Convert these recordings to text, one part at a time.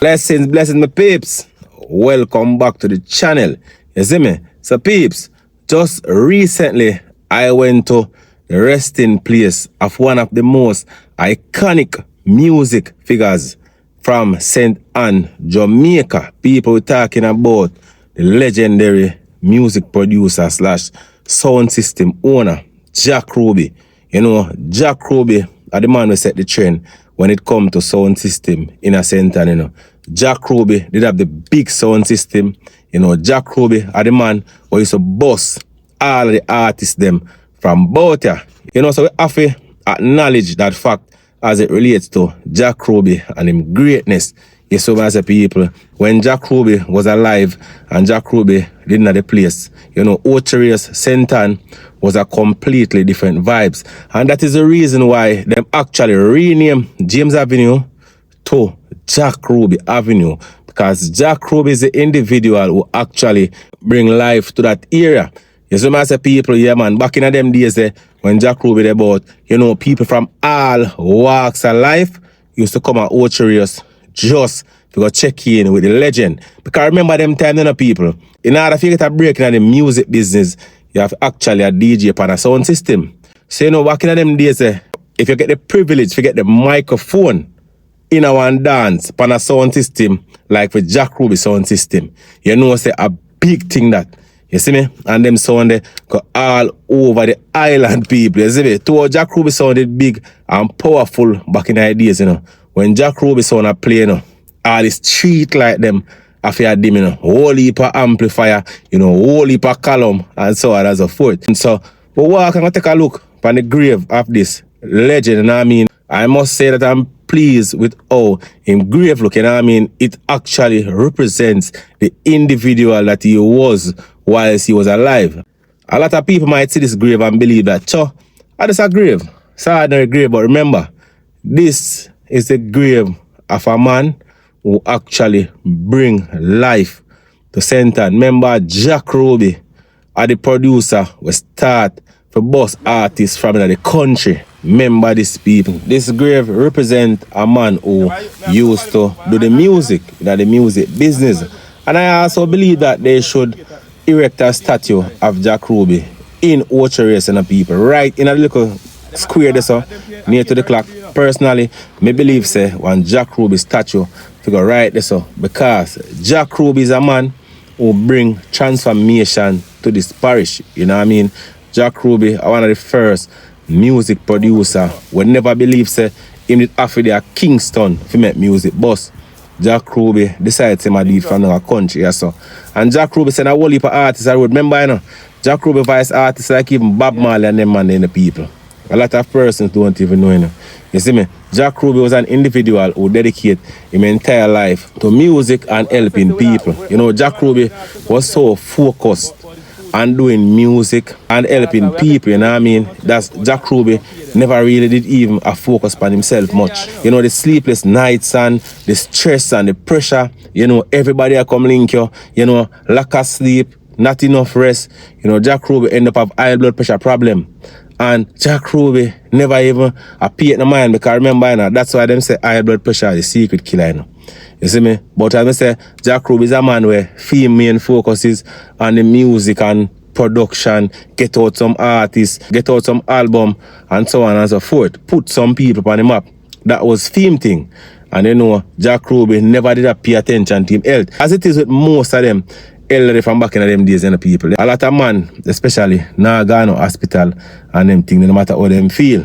Blessings, my peeps. Welcome back to the channel. You see me? So, peeps, just recently I went to the resting place of one of the most iconic music figures from St. Ann, Jamaica. People were talking about the legendary music producer slash sound system owner, Jack Ruby. You know, Jack Ruby are the man who set the trend when it comes to sound system in a St. Ann, you know. Jack Ruby did have the big sound system. You know, Jack Ruby are the man who used to boss all of the artists them from both here. You know, so we have to acknowledge that fact as it relates to Jack Ruby and his greatness. Yes, so as a people, when Jack Ruby was alive and Jack Ruby didn't have the place, you know, Ocherius, St. Ann was a completely different vibes. And that is the reason why them actually renamed James Avenue to Jack Ruby Avenue. Because Jack Ruby is the individual who actually bring life to that area. You see, as a people, yeah, man, back in them days, when Jack Ruby about, you know, people from all walks of life used to come at Ocherius just to go check in with the legend. Because remember them time, you know, people, in order to get a break in the music business, you have actually a DJ on a sound system. So, you know, back in them days, if you get the privilege to get the microphone in a one dance on a sound system, like with Jack Ruby sound system, you know, say a big thing that. You see me? And them sound they go all over the island, people. You see me? To Jack Ruby sounded big and powerful back in the days, you know. When Jack Ruby sound a play, you know, all the street like them after them, you know, whole heap of amplifier, you know, whole heap of column, and so on and so forth. And so, we walk and take a look on the grave of this legend, you know what I mean? I must say that I'm pleased with how him grave look, you know what I mean? It actually represents the individual that he was whilst he was alive. A lot of people might see this grave and believe that, it's a grave. It's an ordinary grave, but remember, this is the grave of a man who actually bring life to St. Ann. Remember, Jack Ruby, the producer, will start for boss artists from the country. Remember these people. This grave represents a man who used to do the music, the music business. And I also believe that they should erect a statue of Jack Ruby in Ocherius and people, right in a little square there, so near to the clock. Personally, me believe say one Jack Ruby statue to go right there, so because Jack Ruby is a man who bring transformation to this parish. You know what I mean? Jack Ruby are one of the first music producer would never believe say him did after they are Kingston to make music boss. Jack Ruby decided to do it from our country, yeah, so. And Jack Ruby said a whole heap of artists I would remember, you know, Jack Ruby voice artists like even Bob Marley and them man in the people. A lot of persons don't even know, you know. You see me? Jack Ruby was an individual who dedicated his entire life to music and helping people. You know, Jack Ruby was so focused on doing music and helping people, you know what I mean? That's Jack Ruby never really did even a focus on himself much. You know, the sleepless nights and the stress and the pressure, you know, everybody a come link you know, lack of sleep, not enough rest. You know, Jack Ruby end up have high blood pressure problem. And Jack Ruby never even appeared in the mind, because remember, you know, that's why them say high blood pressure is the secret killer, you know. You see me? But as I say, Jack Ruby is a man where main focuses on the music and production, get out some artists, get out some album, and so on and so forth. Put some people on the map. That was theme thing. And you know, Jack Ruby never did pay attention to him health. As it is with most of them elderly from back in them days and the people. A lot of man, especially now go to hospital and them things, no matter how them feel.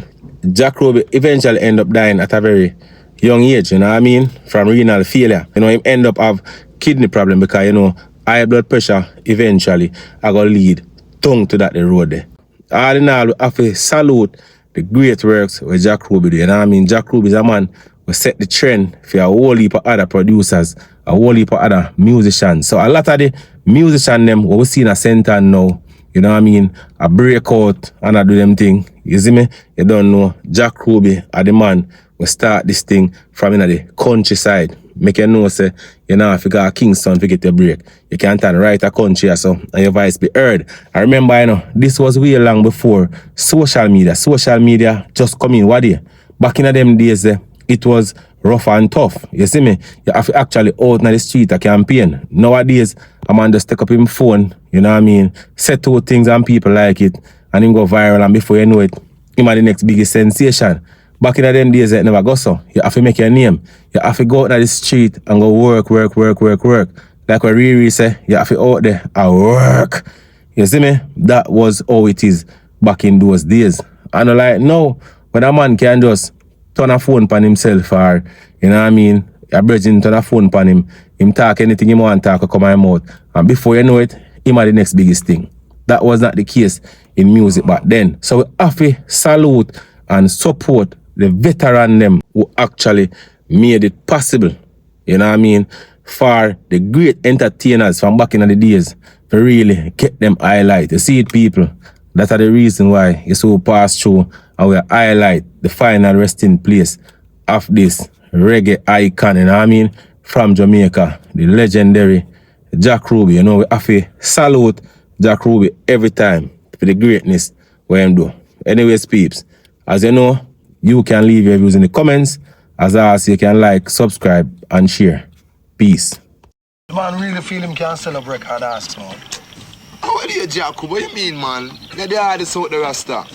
Jack Ruby eventually end up dying at a very young age, you know what I mean? From renal failure. You know, him end up have kidney problem because, you know, high blood pressure eventually are going to lead tongue to that the road there. All in all, we have to salute the great works with Jack Ruby do, you know what I mean? Jack Ruby is a man who set the trend for a whole heap of other producers, a whole heap of other musicians. So a lot of the musicians them what we see in a St. Ann now, you know what I mean, a breakout and I do them thing. You see me? You don't know, Jack Ruby are the man who start this thing from in the countryside. Make you know, say, you know, if you got a Kingston to get your break, you can't turn right a country or so, and your voice be heard. I remember, you know, this was way long before social media. Social media just come in, what day? Back in them days, it was rough and tough. You see me? You have to actually out in the street a campaign. Nowadays, a man just take up him phone, you know what I mean? Say two things and people like it, and him go viral, and before you know it, him are the next biggest sensation. Back in the them days, it never go so. You have to make your name. You have to go out in the street and go work. Like what Riri say, you have to out there and work. You see me? That was how it is back in those days. And like now, when a man can just turn a phone on himself, or, you know what I mean, a virgin turn a phone on him talk anything he want to talk, come out mouth. And before you know it, him are the next biggest thing. That was not the case in music back then. So we have to salute and support the veteran them who actually made it possible, you know what I mean, for the great entertainers from back in the days to really get them highlight. You see it, people? That are the reason why you so pass through and we highlight the final resting place of this reggae icon, you know what I mean, from Jamaica, the legendary Jack Ruby. You know, we have to salute Jack Ruby every time for the greatness what him do. Anyways, peeps, as you know, you can leave your views in the comments. As always, you can like, subscribe, and share. Peace. The man really feel him can sell a record ass, man. What do you, Jacob? What do you mean, man? Get the hardest out the Rasta.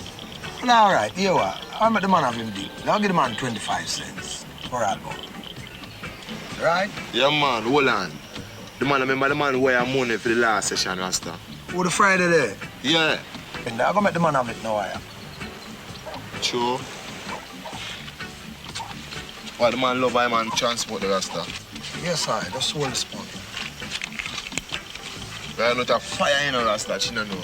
Well, all right, here what? I'll make the man have him deep. I'll give the man 25 cents for album. Right? Yeah, man, hold on. The man, remember the man where I'm money for the last session, Rasta? Oh, the Friday there? Yeah. And I'm gonna make the man have it now, I am. True. Why the man love I man transport the Rasta? Yes, I. That's all the spot. There not a fire in the Rasta, she don't know.